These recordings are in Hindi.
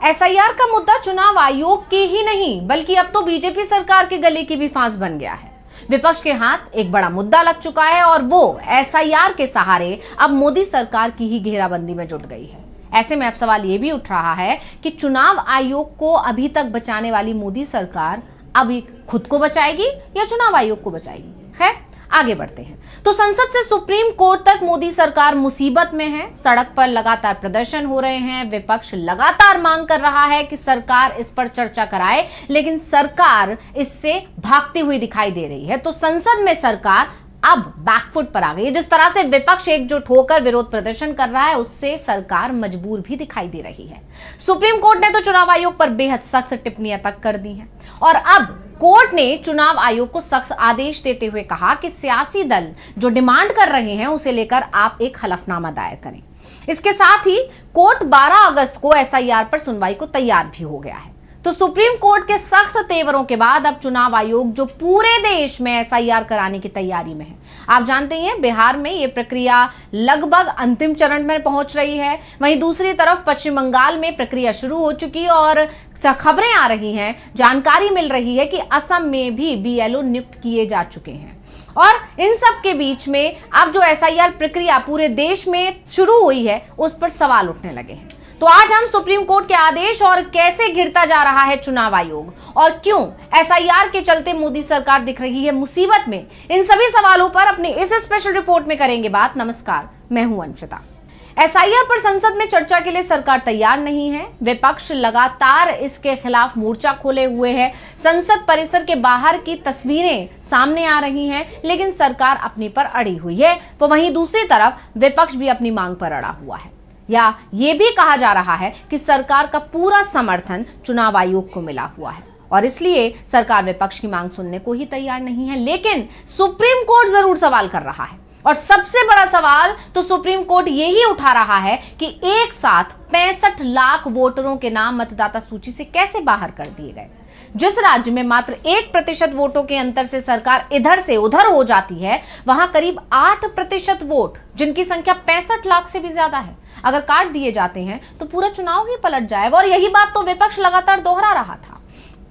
एसआईआर का मुद्दा चुनाव आयोग के ही नहीं बल्कि अब तो बीजेपी सरकार के गले की भी फांस बन गया है। विपक्ष के हाथ एक बड़ा मुद्दा लग चुका है और वो एसआईआर के सहारे अब मोदी सरकार की ही घेराबंदी में जुट गई है। ऐसे में अब सवाल ये भी उठ रहा है कि चुनाव आयोग को अभी तक बचाने वाली मोदी सरकार अब खुद को बचाएगी या चुनाव आयोग को बचाएगी। खैर, आगे बढ़ते हैं तो संसद से सुप्रीम कोर्ट तक मोदी सरकार मुसीबत में है। सड़क पर लगातार प्रदर्शन हो रहे हैं। विपक्ष लगातार मांग कर रहा है कि सरकार इस पर चर्चा कराए, लेकिन सरकार इससे भागती हुई दिखाई दे रही है। तो संसद में सरकार अब बैकफुट पर आ गई है। जिस तरह से विपक्ष एकजुट होकर विरोध प्रदर्शन कर रहा है, उससे सरकार मजबूर भी दिखाई दे रही है। सुप्रीम कोर्ट ने तो चुनाव आयोग पर बेहद सख्त टिप्पणियां तक कर दी हैं और अब कोर्ट ने चुनाव आयोग को सख्त आदेश देते हुए कहा कि सियासी दल जो डिमांड कर रहे हैं उसे लेकर आप एक हलफनामा दायर करें। इसके साथ ही कोर्ट 12 अगस्त को एसआईआर पर सुनवाई को तैयार भी हो गया है। तो सुप्रीम कोर्ट के सख्त तेवरों के बाद अब चुनाव आयोग जो पूरे देश में एसआईआर कराने की तैयारी में है। आप जानते हैं बिहार में ये प्रक्रिया लगभग अंतिम चरण में पहुंच रही है। वहीं दूसरी तरफ पश्चिम बंगाल में प्रक्रिया शुरू हो चुकी है और खबरें आ रही हैं, जानकारी मिल रही है कि असम में भी बीएलओ नियुक्त किए जा चुके हैं। और इन सब के बीच में अब जो एसआईआर प्रक्रिया पूरे देश में शुरू हुई है उस पर सवाल उठने लगे हैं। तो आज हम सुप्रीम कोर्ट के आदेश और कैसे गिरता जा रहा है चुनाव आयोग और क्यों एसआईआर के चलते मोदी सरकार दिख रही है मुसीबत में, इन सभी सवालों पर अपनी इस स्पेशल रिपोर्ट में करेंगे बात। नमस्कार, मैं हूं अंशिता। एसआईआर पर संसद में चर्चा के लिए सरकार तैयार नहीं है। विपक्ष लगातार इसके खिलाफ मोर्चा खोले हुए है। संसद परिसर के बाहर की तस्वीरें सामने आ रही हैं, लेकिन सरकार अपने पर अड़ी हुई है। तो वहीं दूसरी तरफ विपक्ष भी अपनी मांग पर अड़ा हुआ है। या ये भी कहा जा रहा है कि सरकार का पूरा समर्थन चुनाव आयोग को मिला हुआ है और इसलिए सरकार विपक्ष की मांग सुनने को ही तैयार नहीं है। लेकिन सुप्रीम कोर्ट जरूर सवाल कर रहा है और सबसे बड़ा सवाल तो सुप्रीम कोर्ट यही उठा रहा है कि एक साथ 65 लाख वोटरों के नाम मतदाता सूची से कैसे बाहर कर दिए गए। जिस राज्य में मात्र 1% वोटों के अंतर से सरकार इधर से उधर हो जाती है, वहां करीब 8% वोट, जिनकी संख्या 65 लाख से भी ज्यादा है, अगर काट दिए जाते हैं तो पूरा चुनाव ही पलट जाएगा। और यही बात तो विपक्ष लगातार दोहरा रहा था।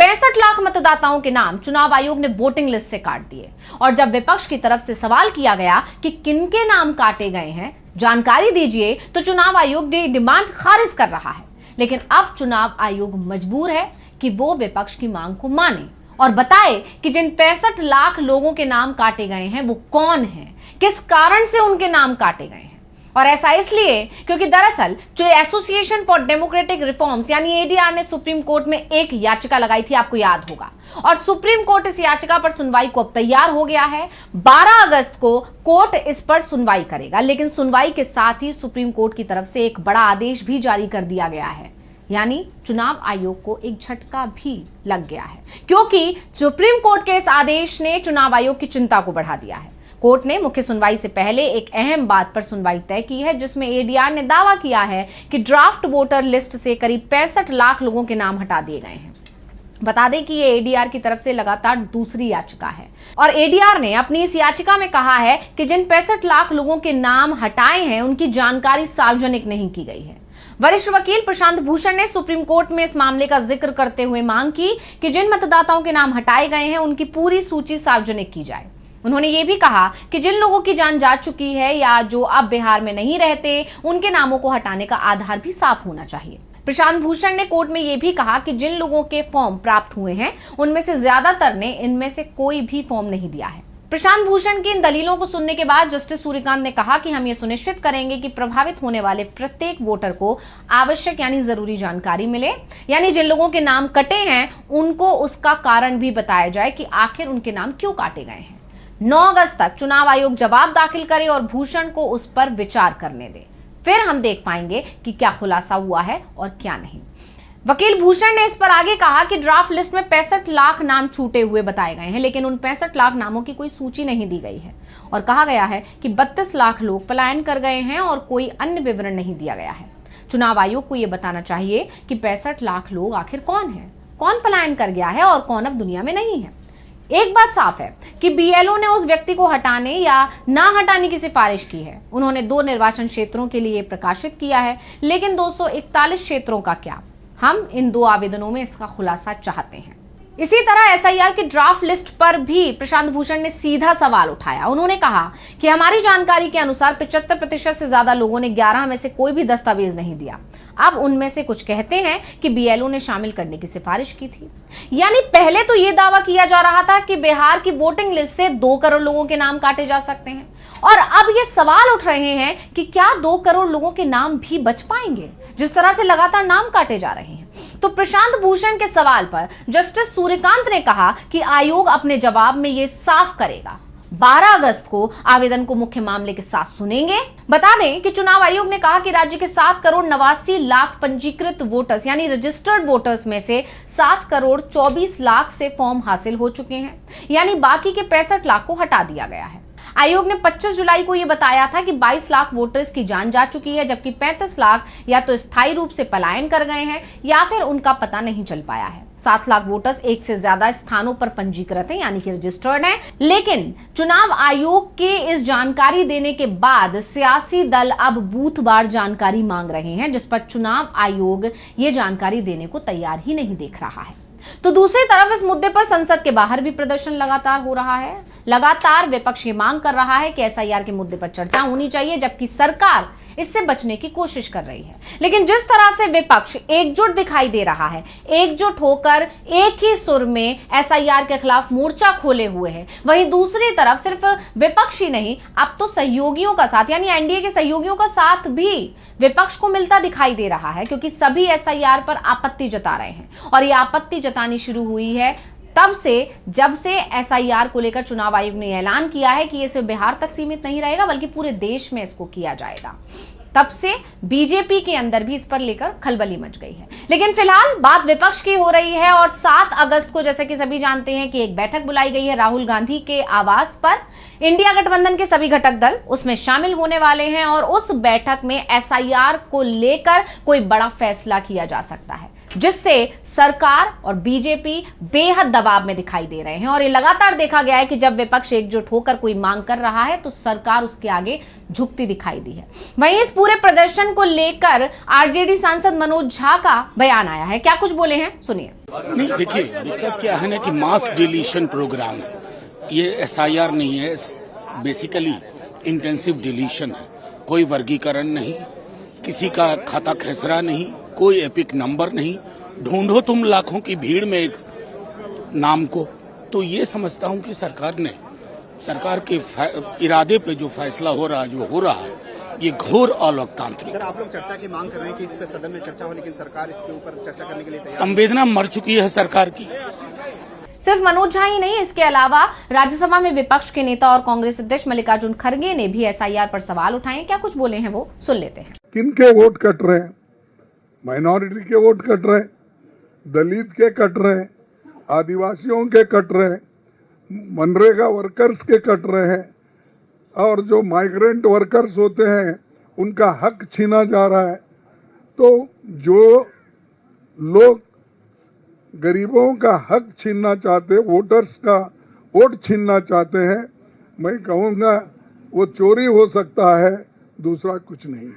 65 लाख मतदाताओं के नाम चुनाव आयोग ने वोटिंग लिस्ट से काट दिए और जब विपक्ष की तरफ से सवाल किया गया कि किनके नाम काटे गए हैं, जानकारी दीजिए, तो चुनाव आयोग ने डिमांड खारिज कर रहा है। लेकिन अब चुनाव आयोग मजबूर है कि वो विपक्ष की मांग को माने और बताए कि जिन 65 लाख लोगों के नाम काटे गए हैं वो कौन हैं, किस कारण से उनके नाम काटे गए हैं। और ऐसा इसलिए क्योंकि दरअसल जो एसोसिएशन फॉर डेमोक्रेटिक रिफॉर्म्स यानी एडीआर ने सुप्रीम कोर्ट में एक याचिका लगाई थी, आपको याद होगा, और सुप्रीम कोर्ट इस याचिका पर सुनवाई को अब तैयार हो गया है। 12 अगस्त को कोर्ट इस पर सुनवाई करेगा, लेकिन सुनवाई के साथ ही सुप्रीम कोर्ट की तरफ से एक बड़ा आदेश भी जारी कर दिया गया है। यानी चुनाव आयोग को एक झटका भी लग गया है, क्योंकि सुप्रीम कोर्ट के इस आदेश ने चुनाव आयोग की चिंता को बढ़ा दिया है। कोर्ट ने मुख्य सुनवाई से पहले एक अहम बात पर सुनवाई तय की है, जिसमें एडीआर ने दावा किया है कि ड्राफ्ट वोटर लिस्ट से करीब 65 लाख लोगों के नाम हटा दिए गए हैं। बता दें कि ये एडीआर की तरफ से लगातार दूसरी याचिका है और एडीआर ने अपनी इस याचिका में कहा है कि जिन 65 लाख लोगों के नाम हटाए हैं उनकी जानकारी सार्वजनिक नहीं की गई है। वरिष्ठ वकील प्रशांत भूषण ने सुप्रीम कोर्ट में इस मामले का जिक्र करते हुए मांग की कि जिन मतदाताओं के नाम हटाए गए हैं उनकी पूरी सूची सार्वजनिक की जाए। उन्होंने ये भी कहा कि जिन लोगों की जान जा चुकी है या जो अब बिहार में नहीं रहते, उनके नामों को हटाने का आधार भी साफ होना चाहिए। प्रशांत भूषण ने कोर्ट में यह भी कहा कि जिन लोगों के फॉर्म प्राप्त हुए हैं उनमें से ज्यादातर ने इनमें से कोई भी फॉर्म नहीं दिया है। प्रशांत भूषण की इन दलीलों को सुनने के बाद जस्टिस सूर्यकांत ने कहा कि हम ये सुनिश्चित करेंगे कि प्रभावित होने वाले प्रत्येक वोटर को आवश्यक यानी जरूरी जानकारी मिले, यानी जिन लोगों के नाम कटे हैं उनको उसका कारण भी बताया जाए कि आखिर उनके नाम क्यों काटे गए हैं। 9 अगस्त तक चुनाव आयोग जवाब दाखिल करे और भूषण को उस पर विचार करने दे, फिर हम देख पाएंगे कि क्या खुलासा हुआ है और क्या नहीं। वकील भूषण ने इस पर आगे कहा कि ड्राफ्ट लिस्ट में 65 लाख नाम छूटे हुए बताए गए हैं, लेकिन उन 65 लाख नामों की कोई सूची नहीं दी गई है और कहा गया है कि 32 लाख लोग पलायन कर गए हैं और कोई अन्य विवरण नहीं दिया गया है। चुनाव आयोग को यह बताना चाहिए कि 65 लाख लोग आखिर कौन है, कौन पलायन कर गया है और कौन अब दुनिया में नहीं है। एक बात साफ है कि बीएलओ ने उस व्यक्ति को हटाने या ना हटाने की सिफारिश की है। उन्होंने 2 निर्वाचन क्षेत्रों के लिए प्रकाशित किया है, लेकिन 241 क्षेत्रों का क्या? हम इन 2 आवेदनों में इसका खुलासा चाहते हैं। इसी तरह एसआईआर की ड्राफ्ट लिस्ट पर भी प्रशांत भूषण ने सीधा सवाल उठाया। उन्होंने कहा कि हमारी जानकारी के अनुसार 75% से ज्यादा लोगों ने 11 में से कोई भी दस्तावेज नहीं दिया। अब उनमें से कुछ कहते हैं कि बीएलओ ने शामिल करने की सिफारिश की थी। यानी पहले तो यह दावा किया जा रहा था कि बिहार की वोटिंग लिस्ट से 2 करोड़ लोगों के नाम काटे जा सकते हैं, और अब ये सवाल उठ रहे हैं कि क्या 2 करोड़ लोगों के नाम भी बच पाएंगे, जिस तरह से लगातार नाम काटे जा रहे हैं। तो प्रशांत भूषण के सवाल पर जस्टिस सूर्यकांत ने कहा कि आयोग अपने जवाब में ये साफ करेगा। 12 अगस्त को आवेदन को मुख्य मामले के साथ सुनेंगे। बता दें कि चुनाव आयोग ने कहा कि राज्य के 7 करोड़ 89 लाख पंजीकृत वोटर्स यानी रजिस्टर्ड वोटर्स में से 7 करोड़ 24 लाख से फॉर्म हासिल हो चुके हैं, यानी बाकी के 65 लाख को हटा दिया गया है। आयोग ने 25 जुलाई को यह बताया था कि 22 लाख वोटर्स की जान जा चुकी है, जबकि 35 लाख या तो स्थायी रूप से पलायन कर गए हैं या फिर उनका पता नहीं चल पाया है। 7 लाख वोटर्स एक से ज्यादा स्थानों पर पंजीकृत हैं, यानी कि रजिस्टर्ड हैं। लेकिन चुनाव आयोग के इस जानकारी देने के बाद सियासी दल अब बूथवार जानकारी मांग रहे हैं, जिस पर चुनाव आयोग ये जानकारी देने को तैयार ही नहीं दिख रहा है। तो दूसरी तरफ इस मुद्दे पर संसद के बाहर भी प्रदर्शन लगातार हो रहा है। लगातार विपक्ष ये मांग कर रहा है कि एसआईआर के मुद्दे पर चर्चा होनी चाहिए, जबकि सरकार इससे बचने की कोशिश कर रही है। लेकिन जिस तरह से विपक्ष एकजुट दिखाई दे रहा है, एकजुट होकर एक ही सुर में एसआईआर के खिलाफ मोर्चा खोले हुए है, वहीं दूसरी तरफ सिर्फ विपक्ष ही नहीं, अब तो सहयोगियों का साथ यानी एनडीए के सहयोगियों का साथ भी विपक्ष को मिलता दिखाई दे रहा है, क्योंकि सभी एसआईआर पर आपत्ति जता रहे हैं। और ये आपत्ति जतानी शुरू हुई है तब से जब से एसआईआर को लेकर चुनाव आयोग ने ऐलान किया है कि ये सिर्फ बिहार तक सीमित नहीं रहेगा, बल्कि पूरे देश में इसको किया जाएगा। तब से बीजेपी के अंदर भी इस पर लेकर खलबली मच गई है। लेकिन फिलहाल बात विपक्ष की हो रही है और 7 अगस्त को जैसे कि सभी जानते हैं कि एक बैठक बुलाई गई है राहुल गांधी के आवास पर। इंडिया गठबंधन के सभी घटक दल उसमें शामिल होने वाले हैं और उस बैठक में एसआईआर को लेकर कोई बड़ा फैसला किया जा सकता है, जिससे सरकार और बीजेपी बेहद दबाव में दिखाई दे रहे हैं। और ये लगातार देखा गया है कि जब विपक्ष एकजुट होकर कोई मांग कर रहा है तो सरकार उसके आगे झुकती दिखाई दी है। वहीं इस पूरे प्रदर्शन को लेकर आरजेडी सांसद मनोज झा का बयान आया है। क्या कुछ बोले हैं, सुनिए। नहीं, देखिए दिक्कत क्या है ना कि मास डिलीशन प्रोग्राम है, ये एसआईआर नहीं है, बेसिकली इंटेंसिव डिलीशन है। कोई वर्गीकरण नहीं, किसी का खाता खेसरा नहीं, कोई एपिक नंबर नहीं, ढूंढो तुम लाखों की भीड़ में एक नाम को। तो ये समझता हूं कि सरकार के इरादे पे जो फैसला हो रहा है, जो हो रहा है, ये घोर अलोकतांत्रिक। सर, आप लोग चर्चा की मांग कर रहे हैं कि इस पे सदन में चर्चा हो, लेकिन सरकार इसके ऊपर चर्चा करने के लिए संवेदना मर चुकी है सरकार की। सिर्फ मनोज झा ही नहीं, इसके अलावा राज्यसभा में विपक्ष के नेता और कांग्रेस अध्यक्ष मल्लिकार्जुन खड़गे ने भी एसआईआर पर सवाल उठाए। क्या कुछ बोले हैं वो सुन लेते हैं। किनके वोट कट रहे हैं? माइनॉरिटी के वोट कट रहे, दलित के कट रहे, आदिवासियों के कट रहे, मनरेगा वर्कर्स के कट रहे हैं, और जो माइग्रेंट वर्कर्स होते हैं उनका हक छीना जा रहा है। तो जो लोग गरीबों का हक छीनना चाहते, वोटर्स का वोट छीनना चाहते हैं, मैं कहूँगा वो चोरी हो सकता है, दूसरा कुछ नहीं।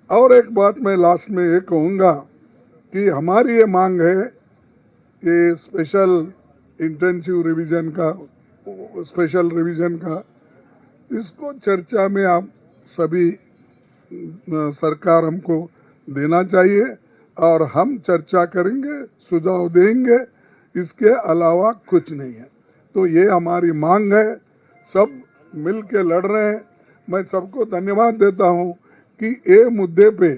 और एक बात मैं लास्ट में ये कहूँगा कि हमारी ये मांग है, ये स्पेशल इंटेंसिव रिवीजन का, स्पेशल रिवीजन का, इसको चर्चा में आप सभी सरकार हमको देना चाहिए और हम चर्चा करेंगे, सुझाव देंगे, इसके अलावा कुछ नहीं है। तो ये हमारी मांग है, सब मिल के लड़ रहे हैं। मैं सबको धन्यवाद देता हूँ कि ये मुद्दे पे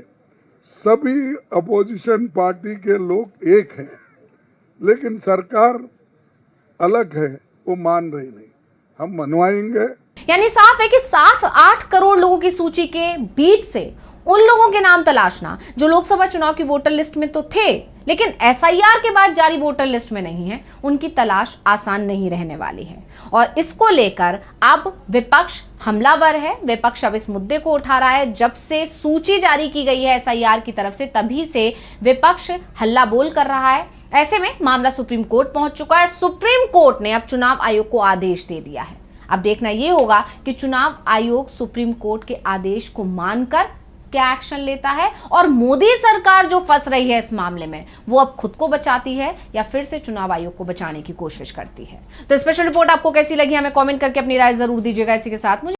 सभी अपोजिशन पार्टी के लोग एक हैं, लेकिन सरकार अलग है, वो मान रही नहीं। हम मनवाएंगे। यानी साफ है कि 7-8 करोड़ लोगों की सूची के बीच से उन लोगों के नाम तलाशना जो लोकसभा चुनाव की वोटर लिस्ट में तो थे, लेकिन एसआईआर के बाद जारी वोटर लिस्ट में नहीं है, उनकी तलाश आसान नहीं रहने वाली है। और इसको लेकर अब विपक्ष हमलावर है। विपक्ष अब इस मुद्दे को उठा रहा है। जब से सूची जारी की गई है एसआईआर की तरफ से, तभी से विपक्ष हल्ला बोल कर रहा है। ऐसे में मामला सुप्रीम कोर्ट पहुंच चुका है। सुप्रीम कोर्ट ने अब चुनाव आयोग को आदेश दे दिया है। अब देखना यह होगा कि चुनाव आयोग सुप्रीम कोर्ट के आदेश को मानकर क्या एक्शन लेता है और मोदी सरकार जो फंस रही है इस मामले में वो अब खुद को बचाती है या फिर से चुनाव आयोग को बचाने की कोशिश करती है। तो स्पेशल रिपोर्ट आपको कैसी लगी हमें कमेंट करके अपनी राय जरूर दीजिएगा। इसी के साथ मुझे